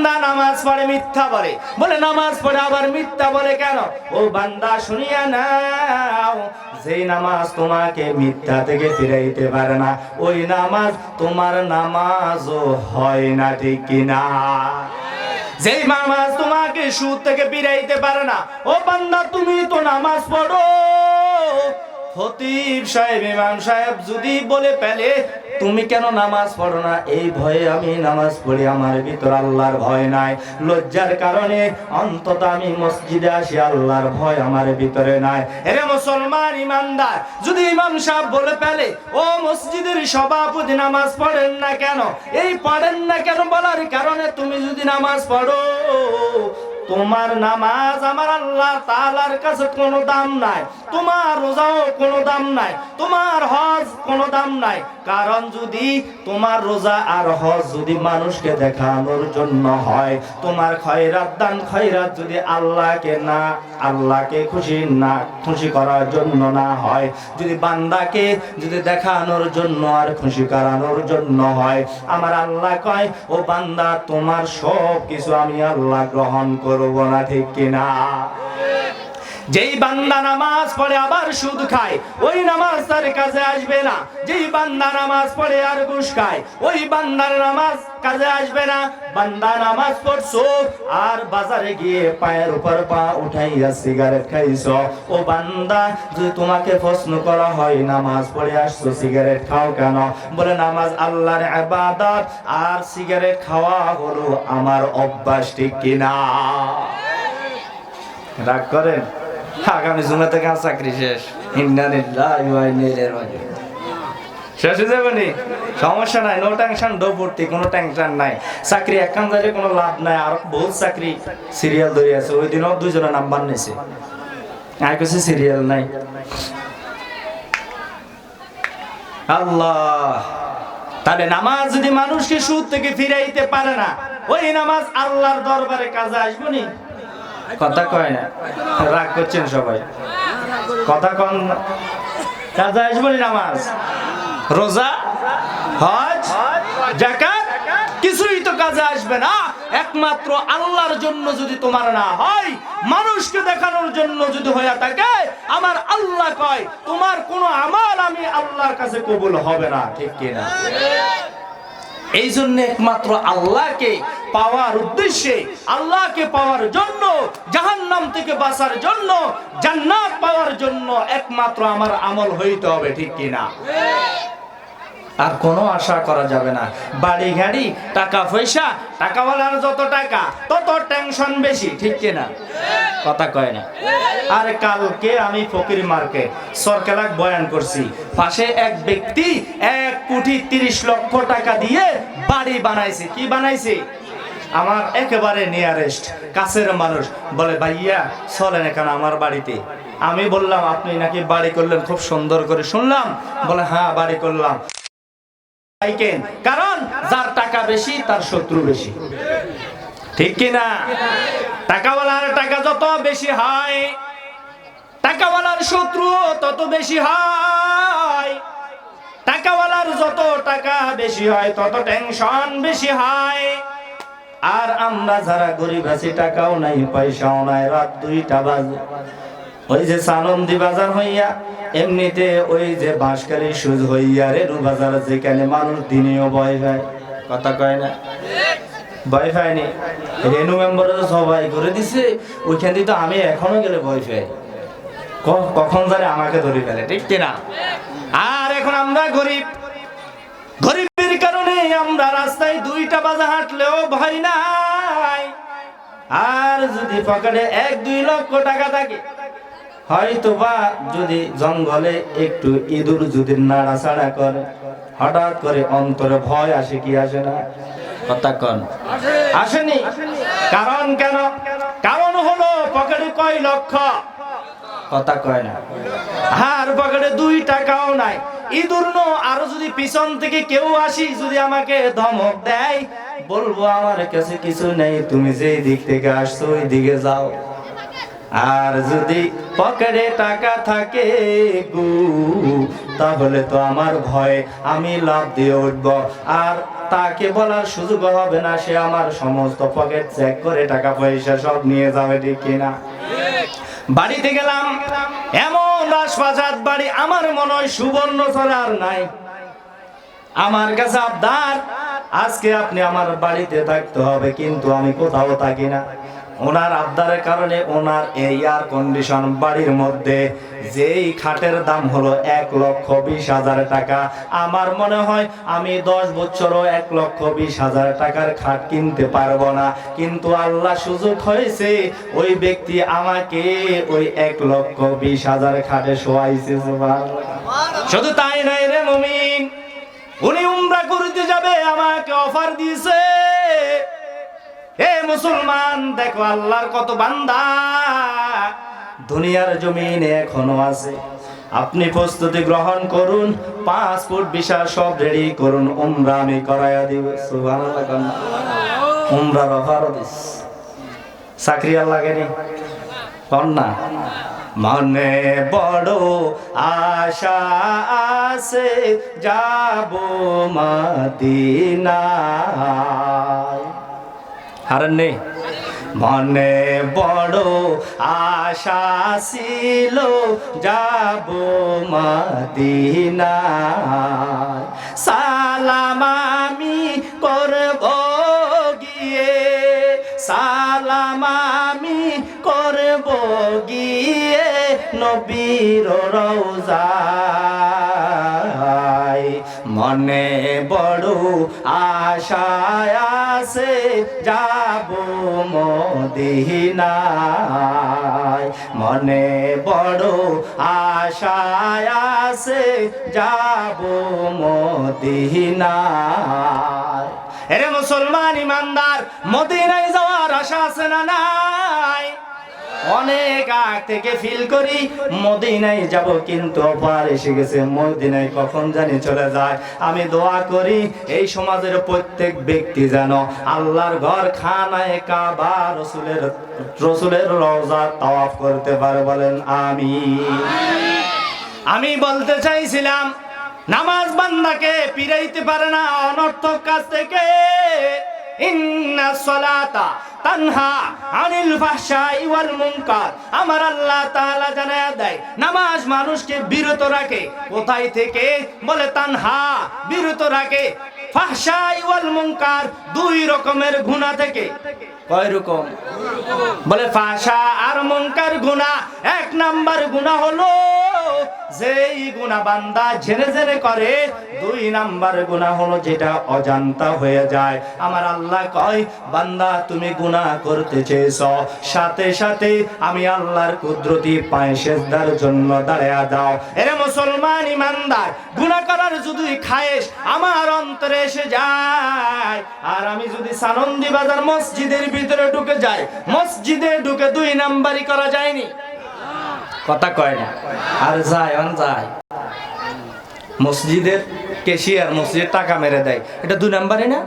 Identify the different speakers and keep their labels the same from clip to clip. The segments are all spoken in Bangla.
Speaker 1: বান্দা নামাজ পড়ে মিথ্যা বলে, বলে নামাজ পড়ে আবার মিথ্যা বলে কেন? ও বান্দা শুনিয়া নাও, যেই নামাজ তোমাকে মিথ্যা থেকে ফিরাইতে পারে না, ওই নামাজ তোমার নামাজও হয় না, ঠিক কিনা? যেই নামাজ তোমাকে সুদ থেকে ফিরাইতে পারে না, ও বান্দা তুমি তো নামাজ পড়ো। খতিব সাহেব, ইমাম সাহেব যদি বলে ফেলে তুমি কেন নামাজ পড়ো না, এই ভয়ে আমি নামাজ পড়ি, আমার ভিতর আল্লাহর ভয় নাই, লজ্জার কারণে অন্তত আমি মসজিদে আসি, আল্লাহর ভয় আমার ভিতরে নাই। এরে মুসলমান ইমানদার, যদি ইমাম সাহেব বলে ফেলে ও মসজিদের সভাপতি নামাজ পড়েন না কেন, এই পড়েন না কেন বলার কারণে তুমি যদি নামাজ পড়ো, তোমার নামাজ আমার আল্লাহ তাআলার কাছে কোনো দাম নাই, তোমার রোজাও কোনো দাম নাই, তোমার হজ কোনো দাম নাই। কারণ যদি তোমার রোজা আর হজ যদি মানুষকে দেখানোর জন্য হয়, তোমার খয়রাত দান খয়রাত যদি আল্লাহকে খুশি করার জন্য না হয়, যদি বান্দাকে যদি দেখানোর জন্য আর খুশি করানোর জন্য হয়, আমার আল্লাহ কয় ও বান্দা তোমার সব কিছু আমি আল্লাহ গ্রহণ করব না, ঠিক কিনা? যেই বান্দা নামাজ পড়ে আবার সুদ খায়, ওই নামাজ তার কাছে আসবে না। যেই বান্দা নামাজ পড়ে আর ঘুষ খায়, ওই বান্দার নামাজ কাজে আসবে না। বান্দা নামাজ পড়ছো আর বাজারে গিয়ে পায়ের উপর পা উঠাইয়া সিগারেট খাইছো, ও বান্দা যদি তোমাকে প্রশ্ন করা হয় নামাজ পড়ে আসছো সিগারেট খাও কেন, বলে নামাজ আল্লাহর ইবাদত আর সিগারেট খাওয়া হলো আমার অভ্যাস, ঠিক কিনা? রাগ করেন? আগামী জুমা থেকে চাকরি শেষ, শেষ হয়ে যাবে নি, সমস্যা নাই, নো টেনশন, ডো ভর্তি, কোনো টেনশন নাই। চাকরি একখান যাইলে কোনো লাভ নাই, আর বহুত চাকরি সিরিয়াল ধরে আছে। ওই দিনও দুইজনের নাম্বার নিয়েছে, আর কিছু সিরিয়াল নাই। আল্লাহ, তাহলে নামাজ যদি মানুষকে সুদ থেকে ফিরাইতে পারে না, ওই নামাজ আল্লাহর দরবারে কাজে আসবো নি? কথা কয় না, রাগ করছেন সবাই, কথা কন, কাজে আসবো নি নামাজ? রোজা, হজ, যাকাত কিছুই তো কাজে আসবে না। একমাত্র আল্লাহর জন্য যদি তোমার না হয়, মানুষকে দেখানোর জন্য যদি হয়ে থাকে, আমার আল্লাহ কয় তোমার কোনো আমল আমি আল্লাহর কাছে কবুল হবে না, ঠিক কিনা? এই জন্য একমাত্র আল্লাহকে পাওয়ার উদ্দেশ্যে, আল্লাহকে পাওয়ার জন্য, জাহান্নাম থেকে বাঁচার জন্য, জান্নাত পাওয়ার জন্য একমাত্র আমার আমল হইতে হবে, ঠিক কিনা? আর কোনো আশা করা যাবে না। বাড়ি গাড়ি টাকা পয়সা, টাকাওয়ালার যত টাকা তত টেনশন বেশি, ঠিক কিনা? কথা কয় না। আর কালকে আমি ফকির মার্কেট সরকার বয়ান করছি, পাশে এক ব্যক্তি 1,30,00,000 টাকা দিয়ে বাড়ি বানাইছে। কি বানাইছে? আমার একেবারে নিয়ারেস্ট কাছের মানুষ বলে ভাইয়া চলেন এখানে আমার বাড়িতে। আমি বললাম আপনি নাকি বাড়ি করলেন, খুব সুন্দর করে শুনলাম। বলে হ্যাঁ বাড়ি করলাম। কারণ যার টাকা বেশি তার শত্রু বেশি, ঠিক কিনা? টাকাওয়ালার টাকা যত বেশি হয়, টাকাওয়ালার শত্রু তত বেশি হয়। টাকাওয়ালার যত টাকা বেশি হয় তত টেনশন বেশি হয়। আর আমরা যারা গরিব আছি, টাকাও নাই পয়সাও নাই, রাত 2টা বাজে, ওই যে সানন্দি বাজার হইয়া, এমনিতে ওই যে বাঁশকালী সুজ হইয়া রেণু বাজার, যেখানে মানুষ দিনেও ভয় পায়, কথা কয় না? ভয় পায়নি, রেণু মেম্বার সবাই করে দিছে, ওইখান দিয়ে তো আমি এখনো গেলে ভয় পাই, কখন জানে আমাকে ধরে ফেলে, ঠিক কিনা? আর এখন আমরা গরিবের কারণে আমরা রাস্তায় 2টা বাজে হাঁটলেও ভয় নাই। আর যদি পকেটে 1-2 লক্ষ টাকা থাকে, হয়তো বা যদি জঙ্গলে একটু ইঁদুর যদি নাড়াচাড়া করে, হঠাৎ করে অন্তরে ভয় আসে কি আসে না? কথা কন, আসেনি? কারণ কেন? কারণ হলো পকেটে কয় লক্ষ, কথা কয় না। আর পকেটে 2 টাকাও নাই। ইঁদুর নো, আরো যদি পিছন থেকে কেউ আসি যদি আমাকে ধমক দেয়, বলবো আমার কাছে কিছু নেই, তুমি যেই দিক থেকে আসছো ওই দিকে যাও। আর যদি পকেটে টাকা থাকে গু, তাহলে তো আমার ভয় আমি লাভ দিয়ে উঠব, আর তাকে বলার সুযোগ হবে না, সে আমার সমস্ত পকেট চেক করে টাকা পয়সা সব নিয়ে যাবে, ঠিক কিনা? বাড়িতে গেলাম, এমন রাজপ্রাসাদ বাড়ি, আমার মনে হয় সুবর্ণ ছাড়া আর নাই। আমার কাছে আবদার, আজকে আপনি আমার বাড়িতে থাকতে হবে, কিন্তু আমি কোথাও থাকি না। ওনার আবদারের কারণে ওনার এই এয়ার কন্ডিশন বাড়ির মধ্যে যেই খাটের দাম হলো 1,20,000 টাকা। আমার মনে হয় আমি 10 বছরও 1,20,000 টাকার খাট কিনতে পারবো না, কিন্তু আল্লাহ সুযোগ হয়েছে, ওই ব্যক্তি আমাকে ওই 1,20,000 খাটে শোয়াইছে। শুধু তাই নাই রে মুমিন, উনি উমরা করতে যাবে, আমাকে অফার দিয়েছে। এ মুসলমান, দেখো আল্লাহর কত বান্দা দুনিয়ার জমিনে এখনো আছে। আপনি প্রস্তুতি গ্রহণ করুন, পাসপোর্ট ভিসা সব রেডি করুন, উমরা আমি করাইয়া দিব। সুবহানাল্লাহ। উমরার অফার দিস, চাকরি আর লাগেনি না। মনে বড় আশা আছে যাব মদিনায়। হারান নেই। মনে বড় আশা ছিল যাব মদিনায়, সালাম আমি করব গিয়ে, সালাম আমি করব গিয়ে নবীর রওজায়। মনে বড় আশা আছে যাব মদিনায়, মনে বড় আশা আছে যাব মদিনায়। এরে মুসলমান ইমানদার, মদিনায় যাওয়ার আশা আছে না নাই? অনেক আগ থেকে ফিল করি মদিনায় যাব, কিন্তু অপার এসে গেছে, মদিনায় কখন জানি চলে যায়। আমি দোয়া করি এই সমাজের প্রত্যেক ব্যক্তি যেন আল্লাহর ঘর খানায়ে কাবা রসুলের রওজা তাওয়াফ করতে পারে, বলেন আমিন। আমি বলতে চাইছিলাম, নামাজ বান্দাকে ফিরাইতে পারে না অনর্থক কাজ থেকে। ইন্নাস সালাতা তানহা আনিল ফাহশাই ওয়াল মুনকার। আমার আল্লাহ তাআলা জানায়া দেয়, নামাজ মানুষকে বিরত রাখে কোথায় থেকে? বলে তানহা, বিরত রাখে, ফাহশাই ওয়াল মুনকার, দুই রকমের গুনাহ থেকে। কয় রকম? বলে ফাহশা আর মুনকার গুনাহ। এক নাম্বার গুনাহ হলো যেই গুনাহ বান্দা জেনে জেনে করে, দুই নাম্বার গুনাহ হলো যেটা অজান্তা হয়ে যায়। আমার আল্লাহ কয়, বান্দা তুমি গুনাহ করতে চেয়েছো, সাথে সাথে আমি আল্লাহর কুদরতি পায়ে সেজদার জন্য দাঁড়ায়া দাও। এরে মুসলমান ইমানদার, গুনাহ করার যদি খায়েশ আমার অন্তরে এসে যায়, আর আমি যদি সানন্দী বাজার মসজিদের ভিতরে ঢুকে যাই, মসজিদে ঢুকে দুই নাম্বারই করা যায়নি, কথা কয় না, আর যায় মসজিদের ক্যাশিয়ার মসজিদের টাকা মেরে দেয়, এটা দুই নাম্বারই না,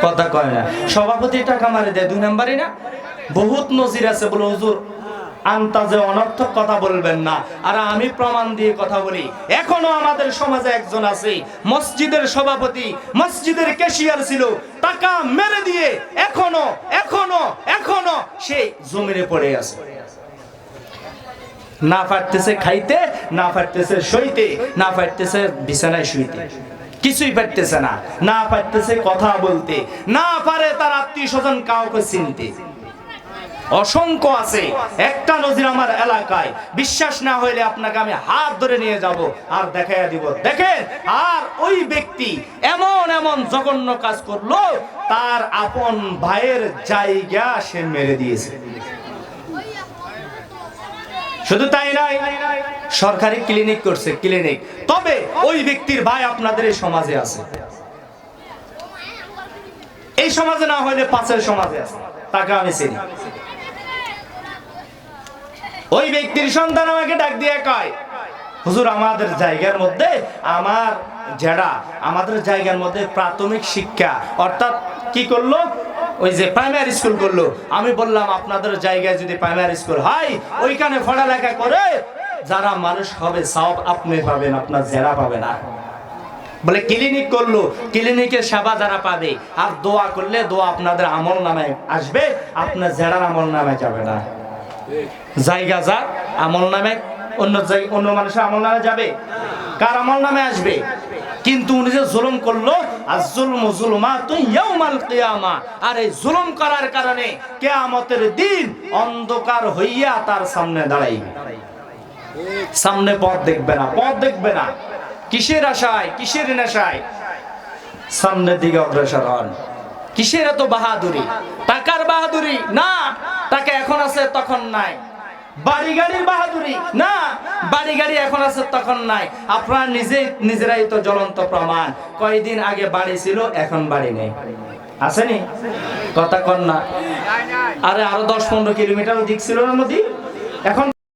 Speaker 1: কথা কয় না। সভাপতি টাকা মারে দেয়, দুই নাম্বারই না। বহুত নজির আছে। বলে হুজুর আন্তাজে অনর্থক কথা বলবেন না, আর আমি প্রমাণ দিয়ে কথা বলি। এখনো আমাদের সমাজে একজন আছে, মসজিদের সভাপতি, মসজিদের ক্যাশিয়ার ছিল, টাকা মেরে দিয়ে এখনো এখনো এখনো সে জমিনে পড়ে আছে। না পারতেছে খাইতে, না পারতেছে সইতে, না পারতেছে বিছানায় শুইতে, কিছুই পারতেছে না। না পারতেছে কথা বলতে, না পারে তার আত্মীয় স্বজন কাউকে চিনতে। অসংখ্য আছে। একটা নজির আমার এলাকায়, বিশ্বাস না হইলে আপনাকে আমি হাত ধরে নিয়ে যাব আর দেখাইয়া দিব। দেখেন, আর ওই ব্যক্তি এমন এমন জঘন্য কাজ করলো, তার আপন ভাইয়ের জায়গা সে মেরে দিয়েছে। শুধু তাই নয়, সরকারি ক্লিনিক করছে, ক্লিনিক। তবে ওই ব্যক্তির ভাই আপনাদের এই সমাজে আছে, এই সমাজে না হইলে পাশের সমাজে আছে, তাকে আমি চিনি। ওই ব্যক্তির সন্তান আমাকে ডাক দিয়ে কয়, হুজুর আমাদের জায়গার মধ্যে, আমাদের জায়গার মধ্যে প্রাথমিক শিক্ষা, অর্থাৎ কি করলো, ওই যে প্রাইমারি স্কুল করলো। আমি বললাম আপনাদের জায়গায় যদি প্রাইমারি স্কুল হয় ওইখানে পড়ালেখা করে যারা মানুষ হবে সব আপনি পাবেন, আপনার জেরা পাবে না। বলে ক্লিনিক করলো, ক্লিনিকের সেবা যারা পাবে আর দোয়া করলে দোয়া আপনাদের আমল নামে আসবে, আপনার জেরার আমল নামে যাবে না। জায়গা যা আমল নামে অন্য মানুষের আমল নামে যাবে, কার আমল নামে আসবে? কিন্তু উনি যে জুলুম করলো, আয-যুলমু যুলুমাতুন ইয়াউমাল কিয়ামা, আর এই জুলুম করার কারণে কিয়ামতের দিন অন্ধকার হইয়া তার সামনে দাঁড়াইবে। সামনে পথ দেখবে না, পথ দেখবে না। কিসের আশায়, কিসের নেশায় সামনের দিকে অগ্রসর হন? কিসের এত বাহাদুরি? টাকার বাহাদুরি না, টাকা এখন আছে তখন নাই। বাড়ি গাড়ির বাহাদুরি না, বাড়ি গাড়ি এখন আছে তখন নাই। আপনারা নিজেরাই তো জ্বলন্ত প্রমাণ। কয়দিন আগে বাড়ি ছিল, এখন বাড়ি নেই। আসেনি? কথা কন না? আরে আরো 10-15 কিলোমিটার দিক ছিল না নদী, এখন